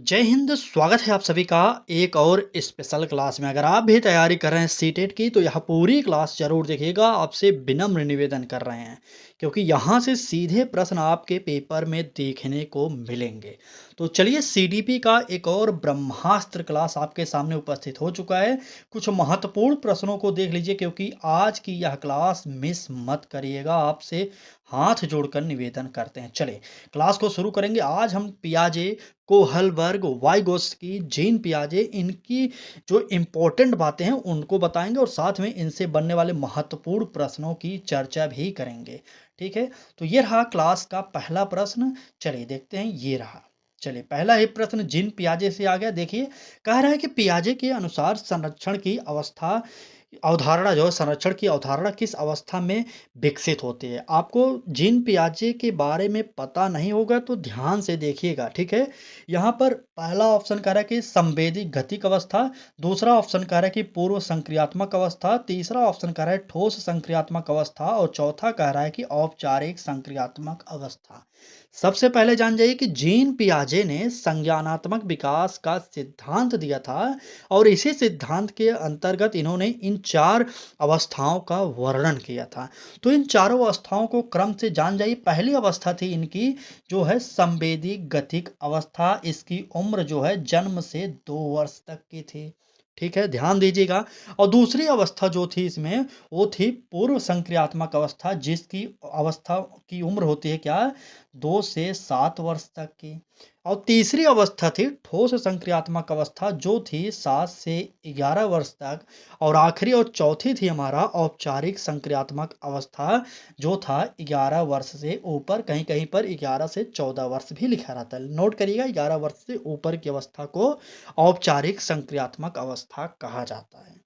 जय हिंद। स्वागत है आप सभी का एक और स्पेशल क्लास में। अगर आप भी तैयारी कर रहे हैं सीटेट की तो यह पूरी क्लास जरूर देखिएगा। आपसे विनम्र निवेदन कर रहे हैं क्योंकि यहाँ से सीधे प्रश्न आपके पेपर में देखने को मिलेंगे। तो चलिए, सीडीपी का एक और ब्रह्मास्त्र क्लास आपके सामने उपस्थित हो चुका है। कुछ महत्वपूर्ण प्रश्नों को देख लीजिए क्योंकि आज की यह क्लास मिस मत करिएगा। आपसे हाथ जोड़कर निवेदन करते हैं। चलिए क्लास को शुरू करेंगे। आज हम पियाजे, कोहलबर्ग, वाइगोत्स्की, जीन पियाजे, इनकी जो इम्पोर्टेंट बातें हैं उनको बताएंगे और साथ में इनसे बनने वाले महत्वपूर्ण प्रश्नों की चर्चा भी करेंगे। ठीक है, तो ये रहा क्लास का पहला प्रश्न। चलिए देखते हैं, ये रहा। चलिए, पहला ही प्रश्न जीन पियाजे से आ गया। देखिए, कह रहा है कि पियाजे के अनुसार संरक्षण की अवस्था अवधारणा जो है, संरक्षण की अवधारणा किस अवस्था में विकसित होती है। आपको जीन पियाजे के बारे में पता नहीं होगा तो ध्यान से देखिएगा। ठीक है, यहाँ पर पहला ऑप्शन कह रहा है कि संवेदी गतिक अवस्था, दूसरा ऑप्शन कह रहा है कि पूर्व संक्रियात्मक अवस्था, तीसरा ऑप्शन कह रहा है ठोस संक्रियात्मक अवस्था और चौथा कह रहा है कि औपचारिक संक्रियात्मक अवस्था। सबसे पहले जान जाइए कि जीन पियाजे ने संज्ञानात्मक विकास का सिद्धांत दिया था और इसी सिद्धांत के अंतर्गत इन्होंने इन चार अवस्थाओं का वर्णन किया था। तो इन चारों अवस्थाओं को क्रम से जान जाइए। पहली अवस्था थी इनकी जो है संवेदी गतिक अवस्था। इसकी उम्र जो है जन्म से 2 वर्ष तक की थी। ठीक है, ध्यान दीजिएगा। और दूसरी अवस्था जो थी इसमें, वो थी पूर्व संक्रियात्मक अवस्था, जिसकी अवस्था की उम्र होती है क्या, 2 से 7 वर्ष तक की। और तीसरी अवस्था थी ठोस संक्रियात्मक अवस्था, जो थी 7 से 11 वर्ष तक। और आखिरी और चौथी थी हमारा औपचारिक संक्रियात्मक अवस्था, जो था 11 वर्ष से ऊपर। कहीं कहीं पर 11 से 14 वर्ष भी लिखा रहता है। नोट करिएगा, 11 वर्ष से ऊपर की अवस्था को औपचारिक संक्रियात्मक अवस्था कहा जाता है।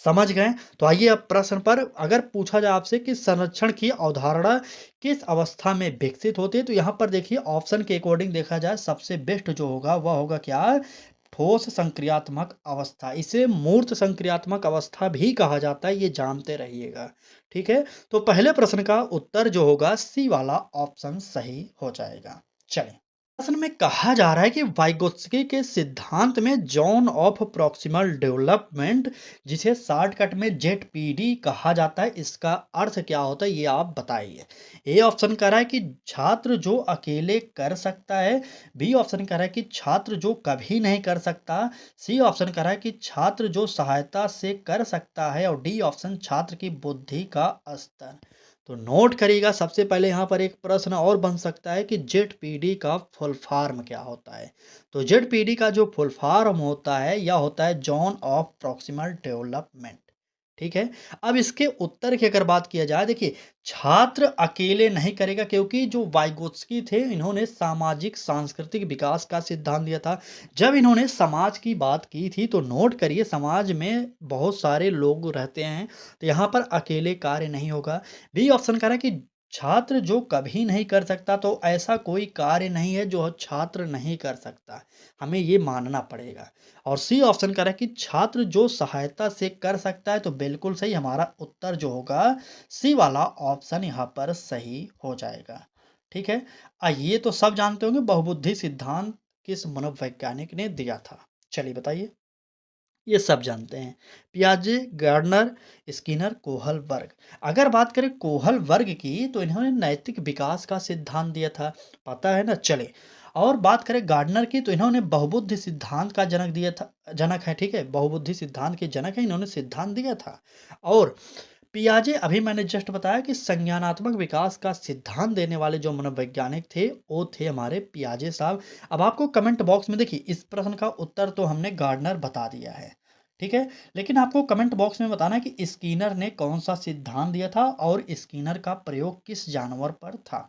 समझ गए? तो आइए अब प्रश्न पर। अगर पूछा जाए आपसे कि संरक्षण की अवधारणा किस अवस्था में विकसित होती है, तो यहाँ पर देखिए ऑप्शन के अकॉर्डिंग देखा जाए सबसे बेस्ट जो होगा वह होगा क्या, ठोस संक्रियात्मक अवस्था। इसे मूर्त संक्रियात्मक अवस्था भी कहा जाता है, ये जानते रहिएगा। ठीक है, तो पहले प्रश्न का उत्तर जो होगा सी वाला ऑप्शन सही हो जाएगा। चलें, प्रश्न में कहा जा रहा है कि वाइगोत्स्की के सिद्धांत में जोन ऑफ प्रॉक्सिमल डेवलपमेंट, जिसे शॉर्टकट में जेड कहा जाता है, इसका अर्थ क्या होता है ये आप बताइए। ए ऑप्शन कह रहा है कि छात्र जो अकेले कर सकता है, बी ऑप्शन कह रहा है कि छात्र जो कभी नहीं कर सकता, सी ऑप्शन कह रहा है कि छात्र जो सहायता से कर सकता है और डी ऑप्शन छात्र की बुद्धि का स्तर। तो नोट करिएगा, सबसे पहले यहाँ पर एक प्रश्न और बन सकता है कि जेड का फुल फॉर्म क्या होता है। तो जेड का जो फुल फॉर्म होता है यह होता है जोन ऑफ प्रॉक्सिमल डेवलपमेंट। ठीक है, अब इसके उत्तर की अगर बात किया जाए, देखिए छात्र अकेले नहीं करेगा क्योंकि जो वाइगोत्स्की थे इन्होंने सामाजिक सांस्कृतिक विकास का सिद्धांत दिया था। जब इन्होंने समाज की बात की थी तो नोट करिए, समाज में बहुत सारे लोग रहते हैं, तो यहाँ पर अकेले कार्य नहीं होगा। बी ऑप्शन कह रहा है कि छात्र जो कभी नहीं कर सकता, तो ऐसा कोई कार्य नहीं है जो छात्र नहीं कर सकता, हमें ये मानना पड़ेगा। और सी ऑप्शन कह रहा है कि छात्र जो सहायता से कर सकता है। तो बिल्कुल सही, हमारा उत्तर जो होगा सी वाला ऑप्शन यहाँ पर सही हो जाएगा। ठीक है, ये तो सब जानते होंगे बहुबुद्धि सिद्धांत किस मनोवैज्ञानिक ने दिया था। चलिए बताइए, ये सब जानते हैं। पियाजे, गार्डनर, स्किनर, कोहल वर्ग। अगर बात करें कोहल वर्ग की तो इन्होंने नैतिक विकास का सिद्धांत दिया था, पता है ना। चले, और बात करें गार्डनर की तो इन्होंने बहुबुद्धि सिद्धांत का जनक दिया था, जनक है। ठीक है, बहुबुद्धि सिद्धांत के जनक है, इन्होंने सिद्धांत दिया था। और पियाजे, अभी मैंने जस्ट बताया कि संज्ञानात्मक विकास का सिद्धांत देने वाले जो मनोवैज्ञानिक थे वो थे हमारे पियाजे साहब। अब आपको कमेंट बॉक्स में देखिए, इस प्रश्न का उत्तर तो हमने गार्डनर बता दिया है। ठीक है, लेकिन आपको कमेंट बॉक्स में बताना है कि स्किनर ने कौन सा सिद्धांत दिया था और स्किनर का प्रयोग किस जानवर पर था।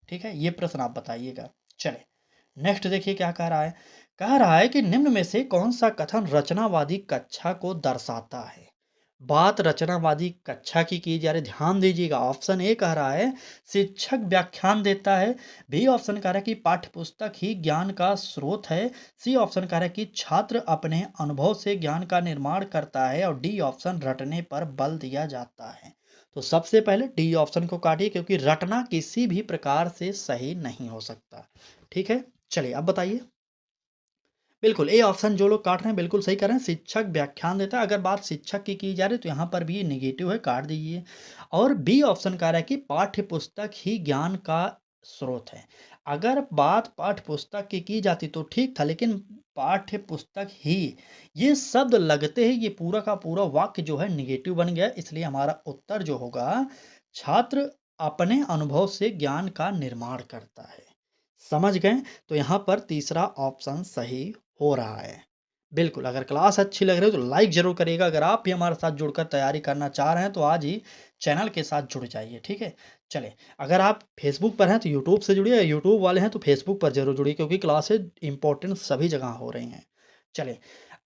ठीक है, ये प्रश्न आप बताइएगा। चले, नेक्स्ट देखिए क्या कह रहा है। कह रहा है कि निम्न में से कौन सा कथन रचनावादी कक्षा को दर्शाता है। बात रचनावादी कक्षा की जा रही, ध्यान दीजिएगा। ऑप्शन ए कह रहा है शिक्षक व्याख्यान देता है, बी ऑप्शन कह रहा है कि पाठ्यपुस्तक ही ज्ञान का स्रोत है, सी ऑप्शन कह रहा है कि छात्र अपने अनुभव से ज्ञान का निर्माण करता है और डी ऑप्शन रटने पर बल दिया जाता है। तो सबसे पहले डी ऑप्शन को काटिए क्योंकि रटना किसी भी प्रकार से सही नहीं हो सकता। ठीक है, चलिए अब बताइए। बिल्कुल, ए ऑप्शन जो लोग काट रहे हैं बिल्कुल सही कर रहे हैं, शिक्षक व्याख्यान देता है। अगर बात शिक्षक की जा रही है तो यहाँ पर भी ये नेगेटिव है, काट दीजिए। और बी ऑप्शन कह रहा है कि पाठ्य पुस्तक ही ज्ञान का स्रोत है। अगर बात पाठ्य पुस्तक की जाती तो ठीक था, लेकिन पाठ्य पुस्तक ही, ये शब्द लगते ही ये पूरा का पूरा वाक्य जो है नेगेटिव बन गया, इसलिए हमारा उत्तर जो होगा, छात्र अपने अनुभव से ज्ञान का निर्माण करता है। समझ गए? तो यहाँ पर तीसरा ऑप्शन सही हो रहा है। बिल्कुल, अगर क्लास अच्छी लग रही हो तो लाइक ज़रूर करिएगा। अगर आप भी हमारे साथ जुड़कर तैयारी करना चाह रहे हैं तो आज ही चैनल के साथ जुड़ जाइए, ठीक है? चलिए, अगर आप फेसबुक पर हैं तो यूट्यूब से जुड़िए, यूट्यूब वाले हैं तो फेसबुक पर ज़रूर जुड़िए, क्योंकि क्लासेज़ इम्पोर्टेंट सभी जगह हो रही हैं। चलिए,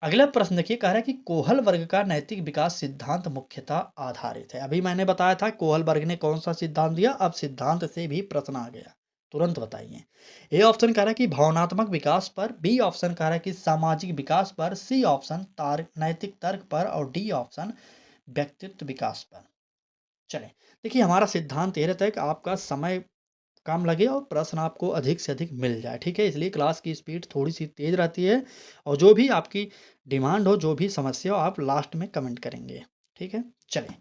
अगला प्रश्न देखिए, कह रहा है कि कोहल वर्ग का नैतिक विकास सिद्धांत मुख्यतः आधारित है। अभी मैंने बताया था कोहल वर्ग ने कौन-सा सिद्धांत दिया, अब सिद्धांत से भी प्रश्न आ गया। तुरंत बताइए। ए ऑप्शन कह रहा है कि भावनात्मक विकास पर, बी ऑप्शन कह रहा है कि सामाजिक विकास पर, सी ऑप्शन नैतिक तर्क पर और डी ऑप्शन व्यक्तित्व विकास पर। चलें, देखिए हमारा सिद्धांत ये रहता है कि आपका समय कम लगे और प्रश्न आपको अधिक से अधिक मिल जाए, ठीक है? इसलिए क्लास की स्पीड थोड़ी-सी तेज़ रहती है और जो भी आपकी डिमांड हो, जो भी समस्या हो, आप लास्ट में कमेंट करेंगे, ठीक है? चलें,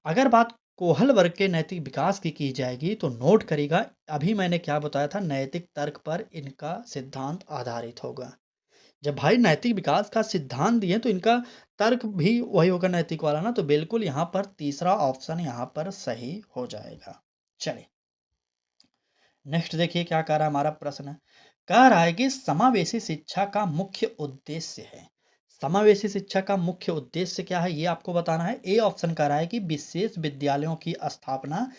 अगर बात कोहल वर्ग के नैतिक विकास की जाएगी तो नोट करिएगा, अभी मैंने क्या बताया था, नैतिक तर्क पर इनका सिद्धांत आधारित होगा। जब भाई नैतिक विकास का सिद्धांत दिए तो इनका तर्क भी वही होगा नैतिक वाला ना, तो बिल्कुल यहाँ पर तीसरा ऑप्शन यहाँ पर सही हो जाएगा। चलिए, नेक्स्ट देखिए क्या कह रहा है हमारा प्रश्न। कह रहा है कि समावेशी शिक्षा का मुख्य उद्देश्य है। समावेशी शिक्षा का मुख्य उद्देश्य क्या है, ये आपको बताना है। ए ऑप्शन कह रहा है कि विशेष विद्यालयों की स्थापना,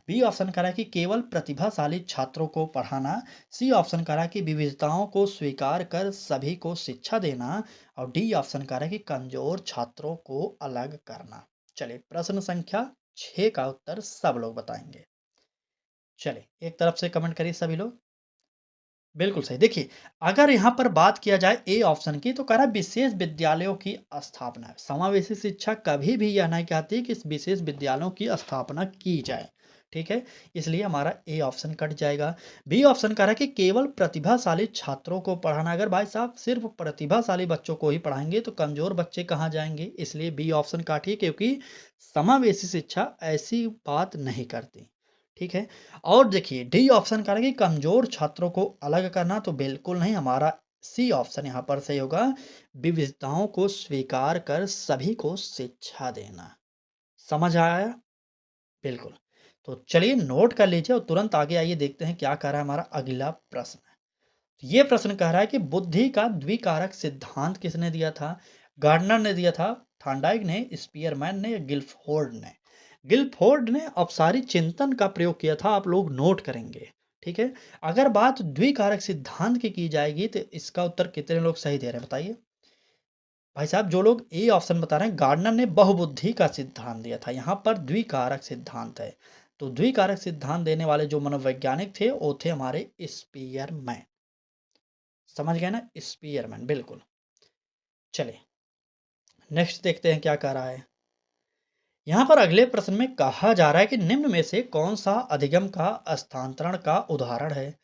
बी ऑप्शन कह रहा है कि केवल प्रतिभाशाली छात्रों को पढ़ाना, सी ऑप्शन कह रहा है कि विविधताओं को स्वीकार कर सभी को शिक्षा देना और डी ऑप्शन कह रहा है कि कमजोर छात्रों को अलग करना। चलिए, प्रश्न संख्या 6 का उत्तर सब लोग बताएंगे। चलिए, एक तरफ से कमेंट करिए सभी लोग। बिल्कुल सही। देखिए, अगर यहाँ पर बात किया जाए ए ऑप्शन की तो कह रहा है विशेष विद्यालयों की स्थापना। समावेशी शिक्षा कभी भी यह नहीं कहती कि इस विशेष विद्यालयों की स्थापना की जाए, ठीक है? इसलिए हमारा ए ऑप्शन कट जाएगा। बी ऑप्शन कह रहा है कि केवल प्रतिभाशाली छात्रों को पढ़ाना। अगर भाई साहब सिर्फ प्रतिभाशाली बच्चों को ही पढ़ाएँगे तो कमज़ोर बच्चे कहाँ जाएँगे? इसलिए बी ऑप्शन काटिए, क्योंकि समावेशी शिक्षा ऐसी बात नहीं करती, ठीक है? और देखिए डी ऑप्शन कह रहा है कि कमज़ोर छात्रों को अलग करना, तो बिल्कुल नहीं, हमारा सी ऑप्शन यहाँ पर सही होगा, विविधताओं को स्वीकार कर सभी को शिक्षा देना। समझ आया? बिल्कुल। तो चलिए नोट कर लीजिए और तुरंत आगे आइए, देखते हैं क्या कह रहा है हमारा अगला प्रश्न। ये प्रश्न कह रहा है कि बुद्धि का द्विकारक सिद्धांत किसने दिया था? गार्डनर ने दिया था, थॉर्नडाइक ने, स्पीयरमैन ने या गिलफोर्ड ने? गिलफोर्ड ने अपसारी चिंतन का प्रयोग किया था, आप लोग नोट करेंगे, ठीक है? अगर बात द्विकारक सिद्धांत की जाएगी तो इसका उत्तर कितने लोग सही दे रहे हैं बताइए? भाई साहब जो लोग ए ऑप्शन बता रहे हैं, गार्डनर ने बहुबुद्धि का सिद्धांत दिया था, यहाँ पर द्विकारक सिद्धांत है। तो द्विकारक सिद्धांत देने वाले जो मनोवैज्ञानिक थे वो थे हमारे स्पीयरमैन। समझ गए ना? स्पीयरमैन, बिल्कुल। चलिए, नेक्स्ट देखते हैं क्या कह रहा है। यहाँ पर अगले प्रश्न में कहा जा रहा है कि निम्न में से कौन सा अधिगम का स्थानांतरण का उदाहरण है?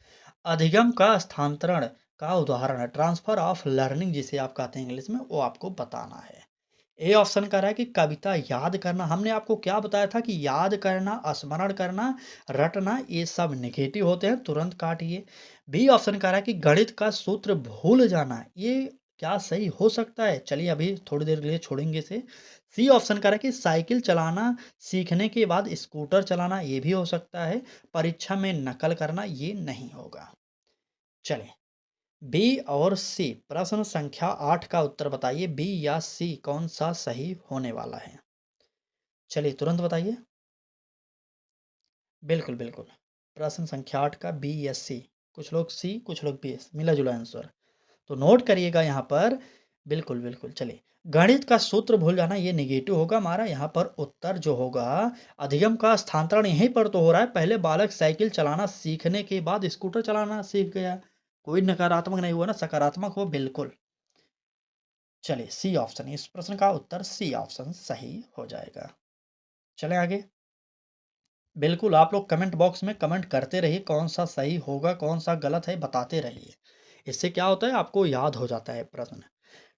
अधिगम का स्थानांतरण का उदाहरण है, ट्रांसफर ऑफ लर्निंग जिसे आप कहते हैं इंग्लिश में, वो आपको बताना है। ए ऑप्शन कह रहा है कि कविता याद करना। हमने आपको क्या बताया था कि याद करना, स्मरण करना, रटना, ये सब नेगेटिव होते हैं, तुरंत काटिए। बी ऑप्शन कह रहा है कि गणित का सूत्र भूल जाना। ये क्या सही हो सकता है? चलिए अभी थोड़ी देर के लिए छोड़ेंगे इसे। सी ऑप्शन कह रहा है कि साइकिल चलाना सीखने के बाद स्कूटर चलाना, ये भी हो सकता है। परीक्षा में नकल करना, ये नहीं होगा। चलें, बी और सी, प्रश्न संख्या 8 का उत्तर बताइए, बी या सी कौन सा सही होने वाला है? चलिए तुरंत बताइए। बिल्कुल, बिल्कुल। प्रश्न संख्या 8 का बी या सी, कुछ लोग सी, कुछ लोग बी, मिला-जुला आंसर। तो नोट करिएगा यहाँ पर, बिल्कुल, बिल्कुल। चलिए, गणित का सूत्र भूल जाना ये नेगेटिव होगा हमारा, यहाँ पर उत्तर जो होगा, अधिगम का स्थानांतरण यहीं पर तो हो रहा है। पहले बालक साइकिल चलाना सीखने के बाद स्कूटर चलाना सीख गया। कोई नकारात्मक नहीं हुआ ना, सकारात्मक हो बिल्कुल। चलिए, सी ऑप्शन, इस प्रश्न का उत्तर सी ऑप्शन सही हो जाएगा। चलें आगे। बिल्कुल, आप लोग कमेंट बॉक्स में कमेंट करते रहिए, कौन सा सही होगा, कौन सा गलत है, बताते रहिए। इससे क्या होता है आपको याद हो जाता है प्रश्न।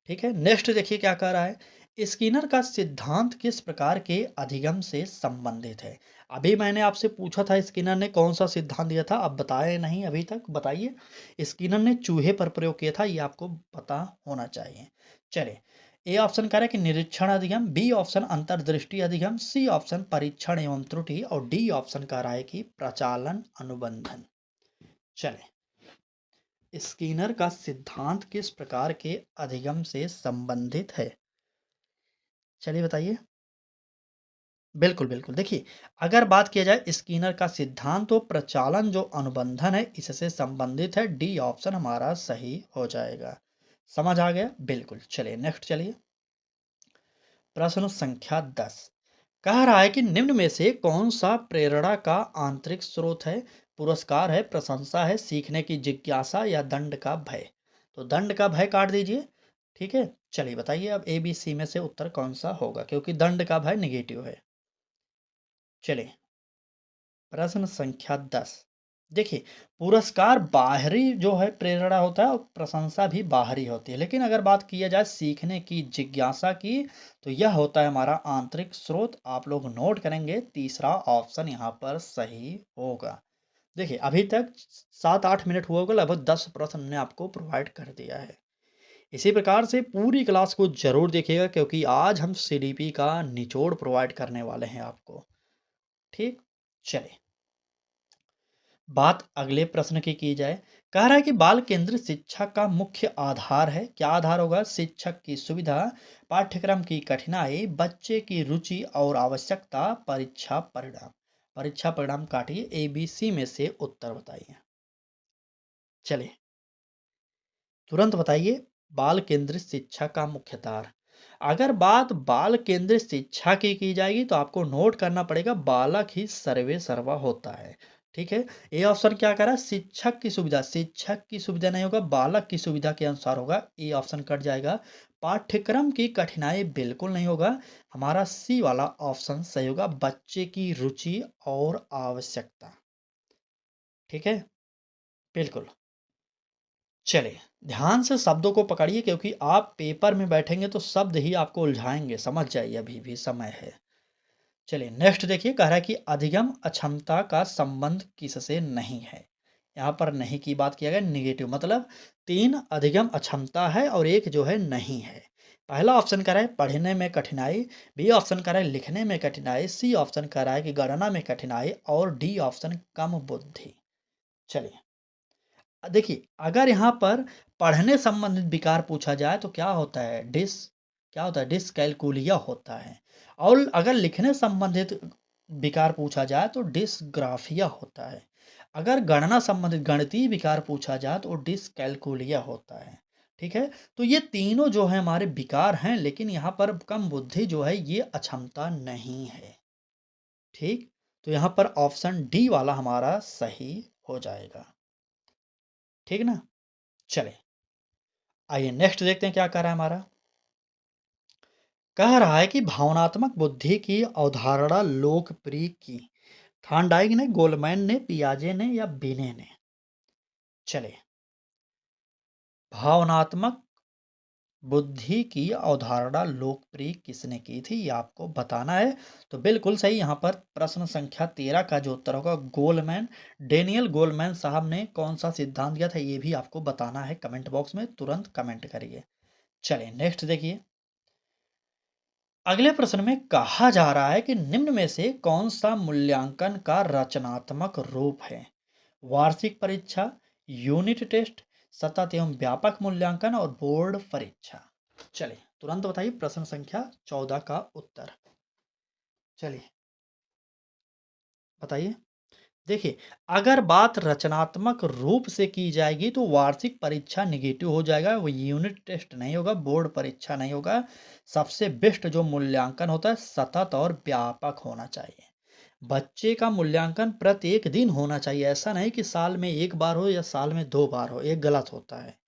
ठीक है, नेक्स्ट देखिए क्या कह रहा है, स्किनर का सिद्धांत किस प्रकार के अधिगम से संबंधित है। अभी मैंने आपसे पूछा था स्किनर ने कौन सा सिद्धांत दिया था, आप बताए नहीं अभी तक, बताइए। स्किनर ने चूहे पर प्रयोग किया था, ये आपको पता होना चाहिए। चलिए, ए ऑप्शन कह रहा है कि निरीक्षण अधिगम, बी ऑप्शन अंतर्दृष्टि अधिगम, सी ऑप्शन परीक्षण एवं त्रुटि और डी ऑप्शन कह रहा है कि प्रचालन अनुबंधन। चले, स्किनर का सिद्धांत किस प्रकार के अधिगम से संबंधित है, चलिए बताइए। बिल्कुल, बिल्कुल। देखिए, अगर बात किया जाए स्किनर का सिद्धांत तो प्रचालन जो अनुबंधन है इससे संबंधित है, डी ऑप्शन हमारा सही हो जाएगा। समझ आ गया? बिल्कुल। चलिए नेक्स्ट चलिए। प्रश्न संख्या 10 कह रहा है कि निम्न में से कौन सा प्रेरणा का आंतरिक स्रोत है? पुरस्कार है, प्रशंसा है, सीखने की जिज्ञासा या दंड का भय? तो दंड का भय काट दीजिए। ठीक है? चलिए बताइए अब ए, बी, सी में से उत्तर कौन सा होगा क्योंकि दंड का भय नेगेटिव है। चलिए, प्रश्न संख्या 10 देखिए, पुरस्कार बाहरी जो है प्रेरणा होता है और प्रशंसा भी बाहरी होती है, लेकिन अगर बात किया जाए सीखने की जिज्ञासा की तो यह होता है हमारा आंतरिक स्रोत। आप लोग नोट करेंगे तीसरा ऑप्शन यहाँ पर सही होगा। देखिए, अभी तक 7-8 मिनट हुआ होगा, लगभग 10 प्रश्न ने आपको प्रोवाइड कर दिया है। इसी प्रकार से पूरी क्लास को जरूर देखिएगा क्योंकि आज हम सीडीपी का निचोड़ प्रोवाइड करने वाले हैं आपको। ठीक, चलिए बात अगले प्रश्न की जाए। कह रहा है कि बाल केंद्रित शिक्षा का मुख्य आधार है, क्या आधार होगा? शिक्षक की सुविधा, पाठ्यक्रम की कठिनाई, बच्चे की रुचि और आवश्यकता, परीक्षा परिणाम। परीक्षा परिणाम काटिए, ए बी सी में से उत्तर बताइए। चलिए तुरंत बताइए, बाल केंद्रित शिक्षा का मुख्य आधार। अगर बात बाल केंद्रित शिक्षा की जाएगी तो आपको नोट करना पड़ेगा बालक ही सर्वे सर्वा होता है। ठीक है, ये ऑप्शन क्या कर रहा है? शिक्षक की सुविधा, शिक्षक की सुविधा नहीं होगा, बालक की सुविधा के अनुसार होगा, ये ऑप्शन कट जाएगा। पाठ्यक्रम की कठिनाई बिल्कुल नहीं होगा, हमारा सी वाला ऑप्शन सही होगा, बच्चे की रुचि और आवश्यकता। ठीक है, बिल्कुल। चलिए, ध्यान से शब्दों को पकड़िए क्योंकि आप पेपर में बैठेंगे तो शब्द ही आपको उलझाएँगे, समझ जाइए अभी भी समय है। चलिए नेक्स्ट देखिए, कह रहा है कि अधिगम अक्षमता का संबंध किससे नहीं है? यहाँ पर नहीं की बात किया गया, नेगेटिव मतलब 3 अधिगम अक्षमता है और 1 जो है नहीं है। पहला ऑप्शन कह रहा है पढ़ने में कठिनाई, बी ऑप्शन कह रहा है लिखने में कठिनाई, सी ऑप्शन कह रहा है कि गणना में कठिनाई और डी ऑप्शन कम बुद्धि। चलिए देखिए, अगर यहाँ पर पढ़ने संबंधित विकार पूछा जाए तो क्या होता है? क्या होता है? डिसकैलकुलिया होता है। और अगर लिखने संबंधित विकार पूछा जाए तो डिसग्राफिया होता है। अगर गणना संबंधित गणितीय विकार पूछा जाए तो डिसकैलकुलिया होता है। ठीक है? तो ये तीनों जो है हमारे विकार हैं, लेकिन यहाँ पर कम बुद्धि जो है ये अक्षमता नहीं है। ठीक? तो यहाँ पर ऑप्शन डी वाला हमारा सही हो जाएगा। ठीक ना? चलें, आइए नेक्स्ट देखते हैं क्या कह रहा है हमारा। कह रहा है कि भावनात्मक बुद्धि की अवधारणा लोकप्रिय की थॉर्नडाइक ने, गोलमैन ने, पियाजे ने या बिने ने? चले, भावनात्मक बुद्धि की अवधारणा लोकप्रिय किसने की थी ये आपको बताना है। तो बिल्कुल सही, यहाँ पर प्रश्न संख्या 13 का जो उत्तर होगा गोलमैन, डेनियल गोलमैन साहब ने कौन सा सिद्धांत दिया था ये भी आपको बताना है, कमेंट बॉक्स में तुरंत कमेंट करिए। चलिए नेक्स्ट देखिए, अगले प्रश्न में कहा जा रहा है कि निम्न में से कौन सा मूल्यांकन का रचनात्मक रूप है? वार्षिक परीक्षा, यूनिट टेस्ट, सतत एवं व्यापक मूल्यांकन और बोर्ड परीक्षा। चलिए तुरंत बताइए प्रश्न संख्या 14 का उत्तर। चलिए बताइए। देखिए, अगर बात रचनात्मक रूप से की जाएगी तो वार्षिक परीक्षा नेगेटिव हो जाएगा, वो यूनिट टेस्ट नहीं होगा, बोर्ड परीक्षा नहीं होगा। सबसे बेस्ट जो मूल्यांकन होता है सतत और व्यापक होना चाहिए। बच्चे का मूल्यांकन प्रत्येक दिन होना चाहिए, ऐसा नहीं कि साल में 1 बार हो या साल में 2 बार हो, ये गलत होता है।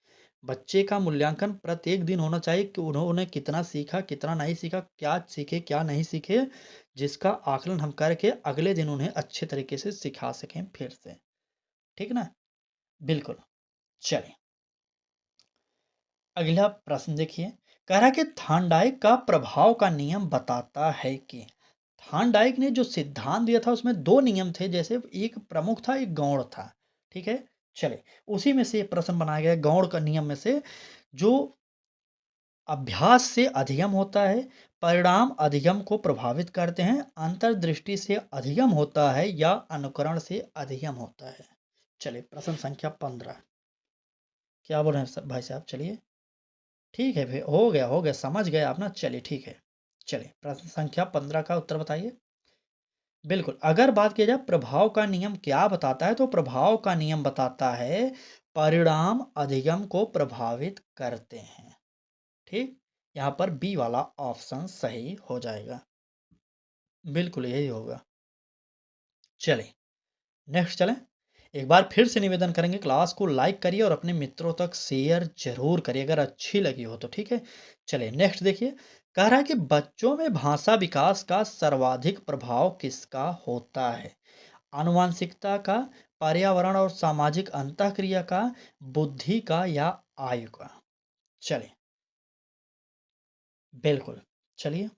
बच्चे का मूल्यांकन प्रत्येक दिन होना चाहिए कि उन्होंने कितना सीखा, कितना नहीं सीखा, क्या सीखे, क्या नहीं सीखे, जिसका आकलन हम करके अगले दिन उन्हें अच्छे तरीके से सिखा सकें फिर से। ठीक ना? बिल्कुल। चलिए, अगला प्रश्न देखिए, कह रहा है कि थार्नडाइक का प्रभाव का नियम बताता है कि थार्नडाइक ने जो सिद्धांत दिया था उसमें दो नियम थे, जैसे एक प्रमुख था एक गौण था। ठीक है, चले उसी में से ये प्रश्न बनाया गया है, गौण का नियम में से, जो अभ्यास से अधिगम होता है, परिणाम अधिगम को प्रभावित करते हैं, अंतर्दृष्टि से अधिगम होता है या अनुकरण से अधिगम होता है। चलिए प्रश्न संख्या 15, क्या बोल रहे हैं भाई साहब? चलिए ठीक है, फिर हो गया, समझ गए आप ना। चलिए ठीक है, चलिए प्रश्न संख्या 15 का उत्तर बताइए। बिल्कुल, अगर बात की जाए प्रभाव का नियम क्या बताता है, तो प्रभाव का नियम बताता है परिणाम अधिगम को प्रभावित करते हैं। ठीक, यहाँ पर बी वाला ऑप्शन सही हो जाएगा। बिल्कुल यही होगा। चलें, नेक्स्ट चलें। एक बार फिर से निवेदन करेंगे, क्लास को लाइक करिए और अपने मित्रों तक शेयर ज़रूर करिए अगर अच्छी लगी हो तो, ठीक है? चलिए नेक्स्ट देखिए, कह रहा है कि बच्चों में भाषा विकास का सर्वाधिक प्रभाव किसका होता है? आनुवांशिकता का, पर्यावरण और सामाजिक अंतःक्रिया का, बुद्धि का या आयु का? चलिए, बिल्कुल, चलिए।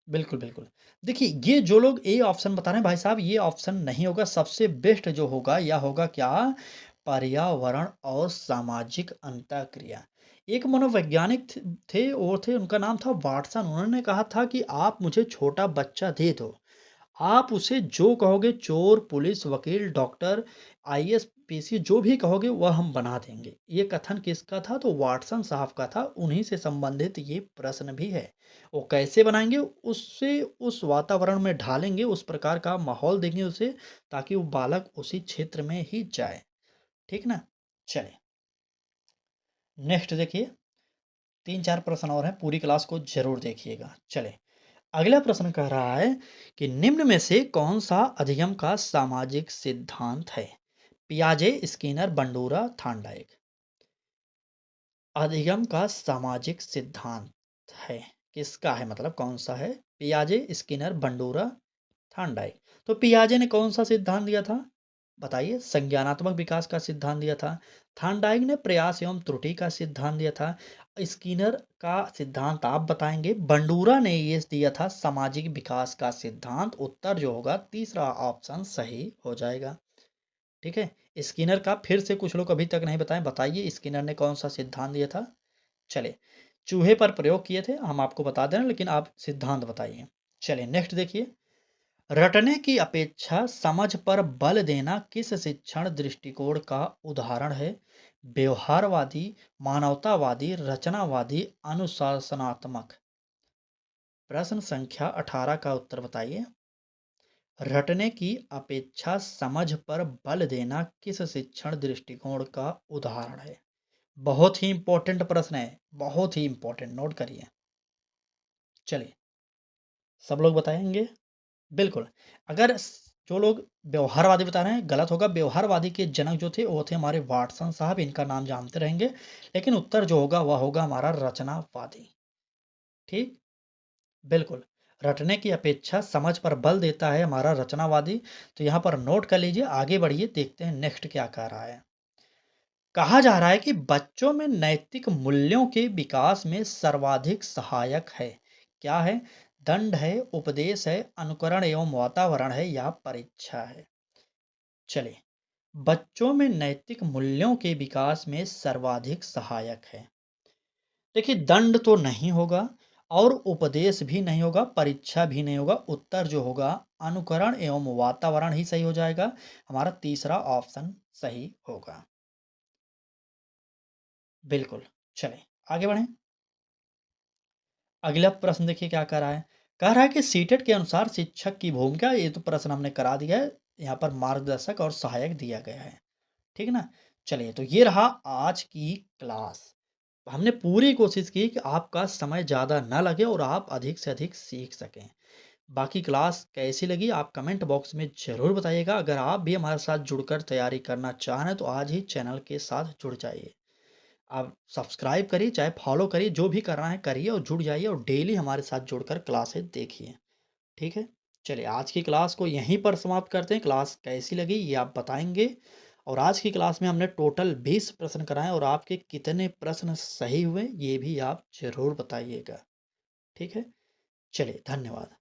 बिल्कुल, बिल्कुल। देखिए, ये जो लोग ए ऑप्शन बता रहे हैं भाई साहब, ये ऑप्शन नहीं होगा, सबसे बेस्ट जो होगा या होगा क्या? पर्यावरण और सामाजिक अंतःक्रिया। एक मनोवैज्ञानिक थे, वो थे, उनका नाम था वाटसन। उन्होंने कहा था कि आप मुझे छोटा बच्चा दे दो, आप उसे जो कहोगे, चोर, पुलिस, वकील, डॉक्टर, आईएएस, पीसी जो भी कहोगे वह हम बना देंगे। ये कथन किसका था? तो वाटसन साहब का था। उन्हीं से संबंधित ये प्रश्न भी है। वो कैसे बनाएँगे? उससे उस वातावरण में ढालेंगे, उस प्रकार का माहौल देंगे उसे, ताकि वो बालक उसी क्षेत्र में ही जाए। ठीक ना? चलिए, नेक्स्ट देखिए, 3-4 प्रश्न और हैं, पूरी क्लास को ज़रूर देखिएगा। चलें, अगला प्रश्न कह रहा है कि निम्न में से कौन-सा अधिगम का सामाजिक सिद्धांत है? पियाजे, स्किनर, बंडूरा, थार्नडाइक। अधिगम का सामाजिक सिद्धांत है, किसका है, मतलब कौन-सा है? पियाजे, स्किनर, बंडूरा, थार्नडाइक। तो पियाजे ने कौन-सा सिद्धांत दिया था? बताइए। संज्ञानात्मक विकास का सिद्धांत दिया था। थार्नडाइक ने प्रयास एवं त्रुटि का सिद्धांत दिया था। स्किनर का सिद्धांत आप बताएँगे। बंडूरा ने ये दिया था सामाजिक विकास का सिद्धांत। उत्तर जो होगा तीसरा ऑप्शन सही हो जाएगा। ठीक है? स्किनर का फिर से कुछ लोग अभी तक नहीं बताएँ, बताइए स्किनर ने कौन-सा सिद्धांत दिया था? चलिए, चूहे पर प्रयोग किए थे, हम आपको बता दे रहे हैं, लेकिन आप सिद्धांत बताइए। चलिए नेक्स्ट देखिए, रटने की अपेक्षा समझ पर बल देना किस शिक्षण दृष्टिकोण का उदाहरण है? व्यवहारवादी, मानवतावादी, रचनावादी, अनुशासनात्मक। प्रश्न संख्या 18 का उत्तर बताइए। रटने की अपेक्षा समझ पर बल देना किस शिक्षण दृष्टिकोण का उदाहरण है? बहुत ही इंपॉर्टेंट प्रश्न है, बहुत ही इंपॉर्टेंट, नोट करिए। चलिए, सब लोग बताएँगे? बिल्कुल, अगर जो लोग व्यवहारवादी बता रहे हैं, गलत होगा। व्यवहारवादी के जनक जो थे, वो थे हमारे वाटसन साहब, इनका नाम जानते रहेंगे। लेकिन उत्तर जो होगा, वह होगा हमारा रचनावादी। ठीक? बिल्कुल, रटने की अपेक्षा समझ पर बल देता है हमारा रचनावादी। तो यहाँ पर नोट कर लीजिए, आगे बढ़िए, देखते हैं नेक्स्ट क्या कह रहा है। कहा जा रहा है कि बच्चों में नैतिक मूल्यों के विकास में सर्वाधिक सहायक है। क्या है? दंड है, उपदेश है, अनुकरण एवं वातावरण है या परीक्षा है? चलिए, बच्चों में नैतिक मूल्यों के विकास में सर्वाधिक सहायक है। देखिए, दंड तो नहीं होगा और उपदेश भी नहीं होगा, परीक्षा भी नहीं होगा। उत्तर जो होगा अनुकरण एवं वातावरण ही सही हो जाएगा। हमारा तीसरा ऑप्शन सही होगा। बिल्कुल, चलें आगे बढ़ें। अगला प्रश्न देखिए क्या कह रहा है। कह रहा है कि सीटेट के अनुसार शिक्षक की भूमिका, ये तो प्रश्न हमने करा दिया है। यहाँ पर मार्गदर्शक और सहायक दिया गया है। ठीक है ना? चलिए, तो ये रहा आज की क्लास। हमने पूरी कोशिश की कि आपका समय ज़्यादा ना लगे और आप अधिक से अधिक सीख सकें। बाकी क्लास कैसी लगी आप कमेंट बॉक्स में ज़रूर बताइएगा। अगर आप भी हमारे साथ जुड़कर तैयारी करना चाह रहे हैं तो आज ही चैनल के साथ जुड़ जाइए। आप सब्सक्राइब करिए, चाहे फॉलो करिए, जो भी करना है करिए और जुड़ जाइए और डेली हमारे साथ जुड़कर क्लासेस देखिए। ठीक है? चलिए, आज की क्लास को यहीं पर समाप्त करते हैं। क्लास कैसी लगी ये आप बताएँगे और आज की क्लास में हमने टोटल 20 प्रश्न कराए और आपके कितने प्रश्न सही हुए ये भी आप ज़रूर बताइएगा। ठीक है? चलिए धन्यवाद।